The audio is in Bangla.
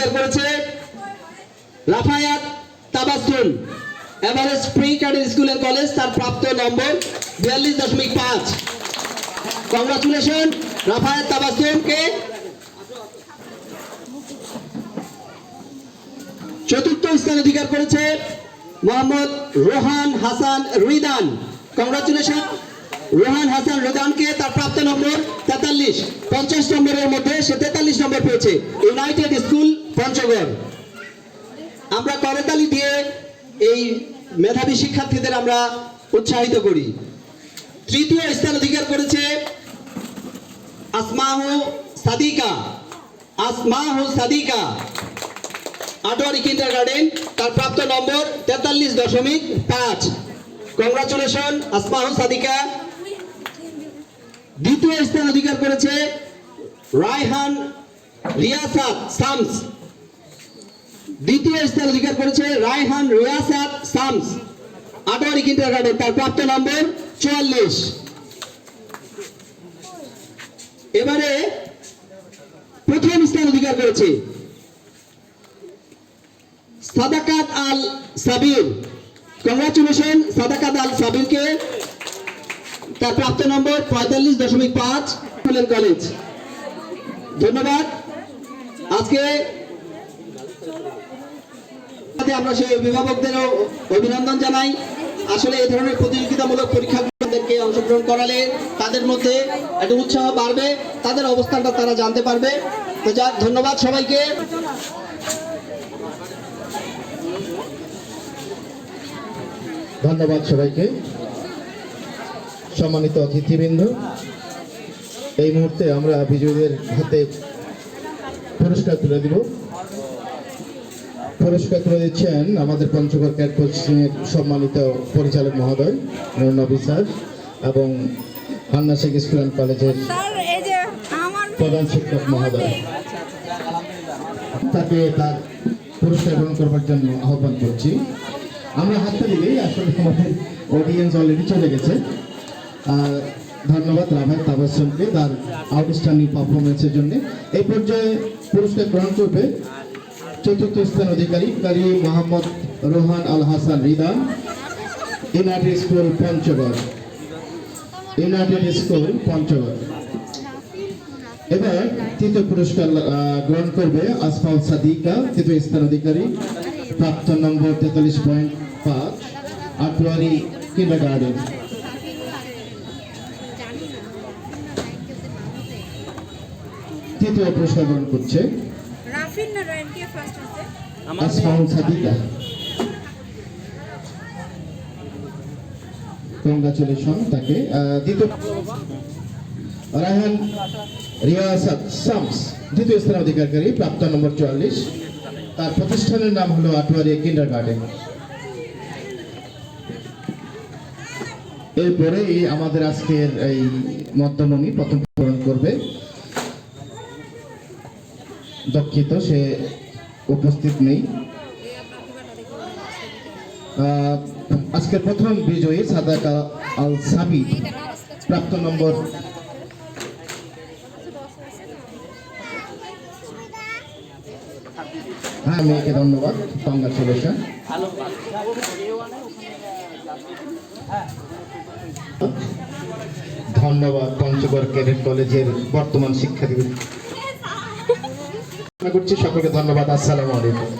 অধিকার করেছে Rafayat Tabassum Everest pre cadet school and college, তার প্রাপ্ত নম্বর 42.5। কংগ্রাচুলেশন রাফায়াত তাবাসসুমকে। চতুর্থ স্থান অধিকার করেছে মোহাম্মদ রোহান হাসান রিদান। কংগ্রাচুলেশন রোহান হাসান রিদানকে, তার প্রাপ্ত নম্বর 43। 50 নম্বরের মধ্যে সে 43 নম্বর পেয়েছে। United school Panchagarh. আমরা করতালি দিয়ে এই মেধাবী শিক্ষার্থীদের আমরা উৎসাহিত করি। তৃতীয় স্থান অধিকার করেছে আসমাহু সাদিকা আটোয়ারি কিন্ডারগার্টেন, তার প্রাপ্ত নম্বর 43.5। কংগ্রাচুলেশন আসমাহু সাদিকা। দ্বিতীয় স্থান অধিকার করেছে রায়হান রিয়াসাত শামস। আটোয়ারি কিন্ডারগার্টেন, তার প্রাপ্ত নম্বর 44। এবারে প্রথম স্থান অধিকার করেছে সাদাকাত আল সাবির। কংগ্রাচুলেশন সাদাকাত আল সাবিরকে, তার প্রাপ্ত নম্বর 45.5 কলেজ। ধন্যবাদ। আজকে আমরা সেই অভিভাবকদেরও অভিনন্দন জানাই। আসলে এই ধরনের প্রতিযোগিতামূলক পরীক্ষাগুলোকে অংশগ্রহণ করালে তাদের মধ্যে একটা উৎসাহ বাড়বে, তাদের অবস্থানটা তারা জানতে পারবে। তো ধন্যবাদ সবাইকে। ধন্যবাদ সবাইকে। সম্মানিত অতিথিবৃন্দ, এই মুহূর্তে আমরা বিজয়ীদের হাতে পুরস্কার তুলে দিব। পুরস্কার তুলে দিচ্ছেন আমাদের পঞ্চগড় ক্যাট কোচিংয়ের সম্মানিত পরিচালক মহোদয় নবী স্যার এবং হান্না শেখ স্কুল অ্যান্ড কলেজের প্রধান শিক্ষক মহোদয়। তাকে তার পুরস্কার গ্রহণ করবার জন্য আহ্বান করছি। আমরা হাতটা দিলেই আসলে আমাদের অডিয়েন্স অলরেডি চলে গেছে। ধন্যবাদ রাফায়াত তাবাসসুমকে তার আউটস্ট্যান্ডিং পারফরমেন্সের জন্য। এই পর্যায়ে পুরস্কার গ্রহণ করবে চতুর্থ স্থান অধিকারী কারি মোহাম্মদ রোহান আল হাসান রিদান, ইউনাইটেড স্কুল পঞ্চগড়। এবার তৃতীয় পুরস্কার গ্রহণ করবে আসমাউ সাদিকা, তৃতীয় স্থান অধিকারী, প্রাপ্ত নম্বর 43.5, আটোয়ারি কিন্ডারগার্টেন। তৃতীয় পুরস্কার গ্রহণ করছে আসমাউ সাদিকা। কংগ্রাচুলেশন তাকে। দ্বিতীয় রায়হান রিয়াসাত শামস, দ্বিতীয় স্থান অধিকারী, প্রাপ্ত নম্বর 44, তার প্রতিষ্ঠানের নাম হলো আটোয়ারি কিন্ডারগার্টেন। এরপরে আমাদের আজকের এই মধ্যমণি প্রথম পূরণ করবে। দুঃখিত সে উপস্থিত নেই। আজকের প্রথম বিজয়ী সাদাকা আল সাবির, প্রাপ্ত নম্বর মেয়েকে ধন্যবাদ। কংগ্রাচুলেশন। ধন্যবাদ পঞ্চগড় ক্যাডেট কলেজের বর্তমান শিক্ষার্থী। সকলকে ধন্যবাদ। আসসালামু আলাইকুম।